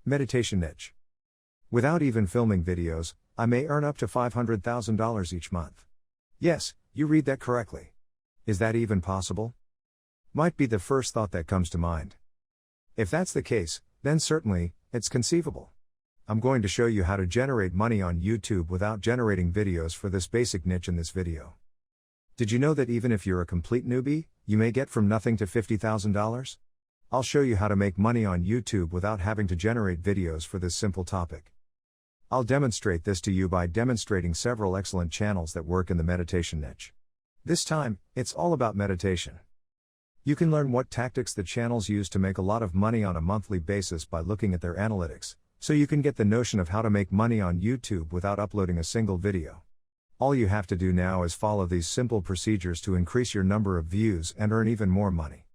Meditation niche. Without even filming videos, I may earn up to $500,000 each month. Yes, you read that correctly. Is that even possible? Might be the first thought that comes to mind. If that's the case, then certainly, it's conceivable. I'm going to show you how to generate money on YouTube without generating videos for this basic niche in this video. Did you know that even if you're a complete newbie, you may get from nothing to $50,000? I'll show you how to make money on YouTube without having to generate videos for this simple topic. I'll demonstrate this to you by demonstrating several excellent channels that work in the meditation niche. This time, it's all about meditation. You can learn what tactics the channels use to make a lot of money on a monthly basis by looking at their analytics, so you can get the notion of how to make money on YouTube without uploading a single video. All you have to do now is follow these simple procedures to increase your number of views and earn even more money.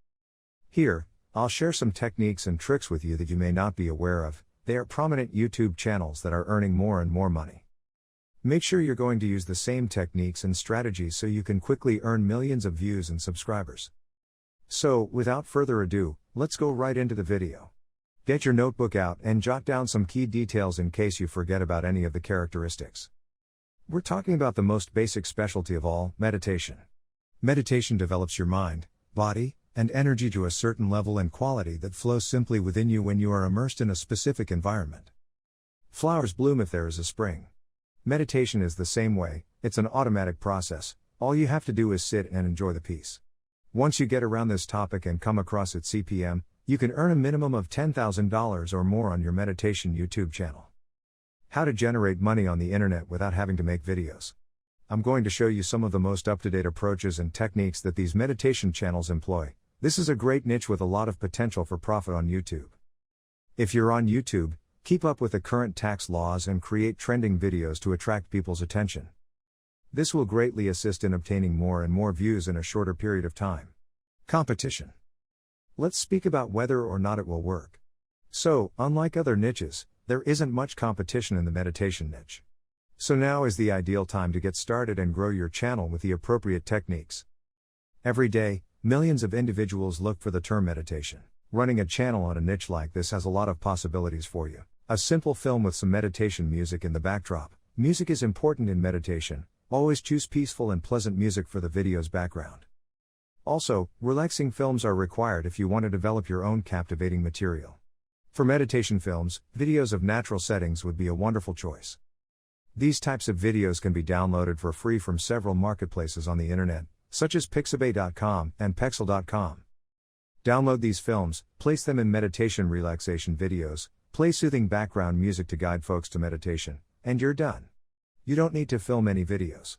Here, I'll share some techniques and tricks with you that you may not be aware of. They are prominent YouTube channels that are earning more and more money. Make sure you're going to use the same techniques and strategies so you can quickly earn millions of views and subscribers. So, without further ado, let's go right into the video. Get your notebook out and jot down some key details in case you forget about any of the characteristics. We're talking about the most basic specialty of all, meditation. Meditation develops your mind, body, and energy to a certain level and quality that flows simply within you when you are immersed in a specific environment. Flowers bloom if there is a spring. Meditation is the same way, it's an automatic process, all you have to do is sit and enjoy the peace. Once you get around this topic and come across its CPM, you can earn a minimum of $10,000 or more on your meditation YouTube channel. How to generate money on the internet without having to make videos. I'm going to show you some of the most up-to-date approaches and techniques that these meditation channels employ. This is a great niche with a lot of potential for profit on YouTube. If you're on YouTube, keep up with the current tax laws and create trending videos to attract people's attention. This will greatly assist in obtaining more and more views in a shorter period of time. Competition. Let's speak about whether or not it will work. So, unlike other niches, there isn't much competition in the meditation niche. So now is the ideal time to get started and grow your channel with the appropriate techniques. Every day, millions of individuals look for the term meditation. Running a channel on a niche like this has a lot of possibilities for you. A simple film with some meditation music in the backdrop. Music is important in meditation. Always choose peaceful and pleasant music for the video's background. Also, relaxing films are required if you want to develop your own captivating material. For meditation films, videos of natural settings would be a wonderful choice. These types of videos can be downloaded for free from several marketplaces on the internet, such as Pixabay.com and Pexel.com. Download these films, place them in meditation relaxation videos, play soothing background music to guide folks to meditation, and you're done. You don't need to film any videos.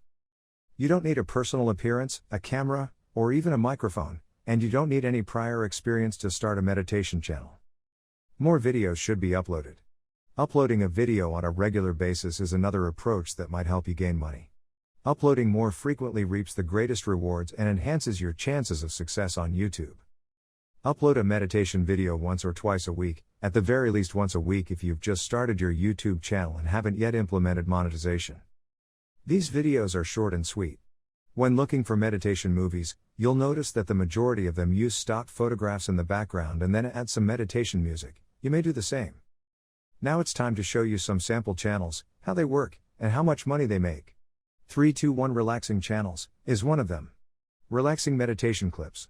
You don't need a personal appearance, a camera, or even a microphone, and you don't need any prior experience to start a meditation channel. More videos should be uploaded. Uploading a video on a regular basis is another approach that might help you gain money. Uploading more frequently reaps the greatest rewards and enhances your chances of success on YouTube. Upload a meditation video once or twice a week, at the very least once a week if you've just started your YouTube channel and haven't yet implemented monetization. These videos are short and sweet. When looking for meditation movies, you'll notice that the majority of them use stock photographs in the background and then add some meditation music. You may do the same. Now it's time to show you some sample channels, how they work, and how much money they make. 321 Relaxing Channels is one of them. Relaxing Meditation Clips.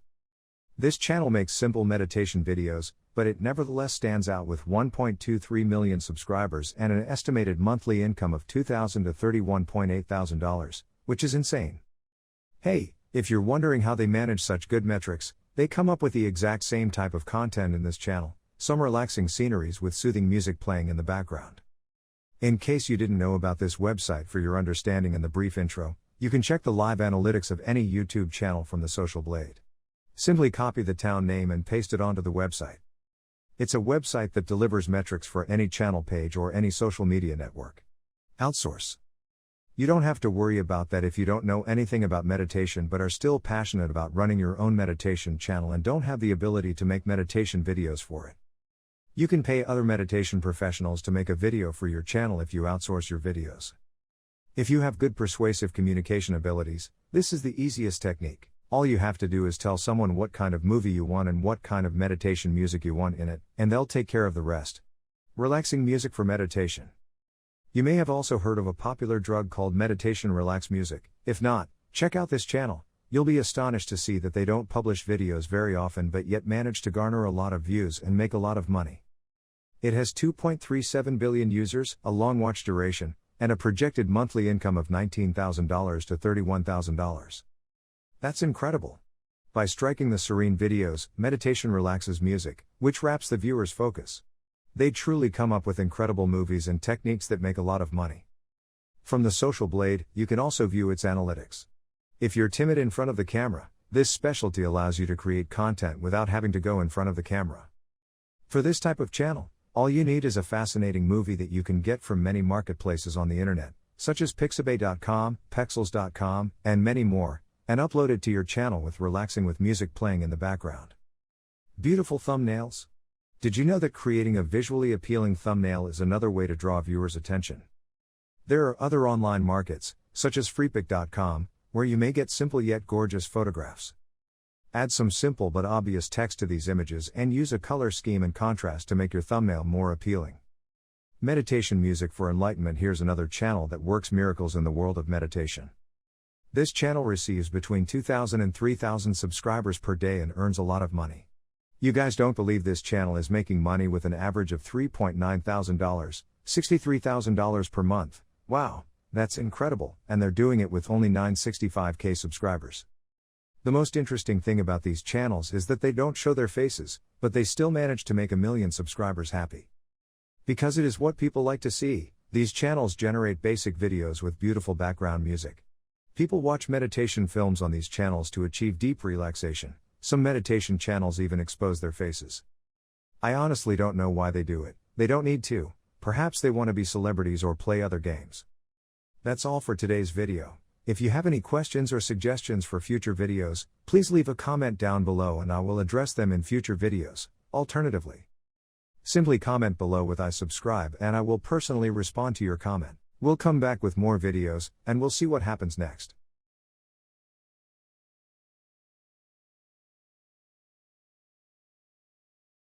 This channel makes simple meditation videos, but it nevertheless stands out with 1.23 million subscribers and an estimated monthly income of $2,000 to $31,800, which is insane. Hey, if you're wondering how they manage such good metrics, they come up with the exact same type of content in this channel, some relaxing sceneries with soothing music playing in the background. In case you didn't know about this website, for your understanding in the brief intro, you can check the live analytics of any YouTube channel from the Social Blade. Simply copy the town name and paste it onto the website. It's a website that delivers metrics for any channel page or any social media network. Outsource. You don't have to worry about that if you don't know anything about meditation but are still passionate about running your own meditation channel and don't have the ability to make meditation videos for it. You can pay other meditation professionals to make a video for your channel if you outsource your videos. If you have good persuasive communication abilities, this is the easiest technique. All you have to do is tell someone what kind of movie you want and what kind of meditation music you want in it, and they'll take care of the rest. Relaxing music for meditation. You may have also heard of a popular drug called meditation relax music. If not, check out this channel. You'll be astonished to see that they don't publish videos very often but yet manage to garner a lot of views and make a lot of money. It has 2.37 billion users, a long watch duration, and a projected monthly income of $19,000 to $31,000. That's incredible. By striking the serene videos, meditation relaxes music, which wraps the viewer's focus. They truly come up with incredible movies and techniques that make a lot of money. From the Social Blade, you can also view its analytics. If you're timid in front of the camera, this specialty allows you to create content without having to go in front of the camera. For this type of channel, all you need is a fascinating movie that you can get from many marketplaces on the internet, such as Pixabay.com, Pexels.com, and many more, and upload it to your channel with relaxing with music playing in the background. Beautiful thumbnails? Did you know that creating a visually appealing thumbnail is another way to draw viewers' attention? There are other online markets, such as Freepik.com, where you may get simple yet gorgeous photographs. Add some simple but obvious text to these images and use a color scheme and contrast to make your thumbnail more appealing. Meditation Music for Enlightenment. Here's another channel that works miracles in the world of meditation. This channel receives between 2,000 and 3,000 subscribers per day and earns a lot of money. You guys don't believe this channel is making money with an average of $3.9 thousand, $63,000 per month. Wow, that's incredible, and they're doing it with only 965k subscribers. The most interesting thing about these channels is that they don't show their faces, but they still manage to make 1 million subscribers happy. Because it is what people like to see, these channels generate basic videos with beautiful background music. People watch meditation films on these channels to achieve deep relaxation. Some meditation channels even expose their faces. I honestly don't know why they do it. They don't need to. Perhaps they want to be celebrities or play other games. That's all for today's video. If you have any questions or suggestions for future videos, please leave a comment down below and I will address them in future videos. Alternatively, simply comment below with "I subscribe" and I will personally respond to your comment. We'll come back with more videos, and we'll see what happens next.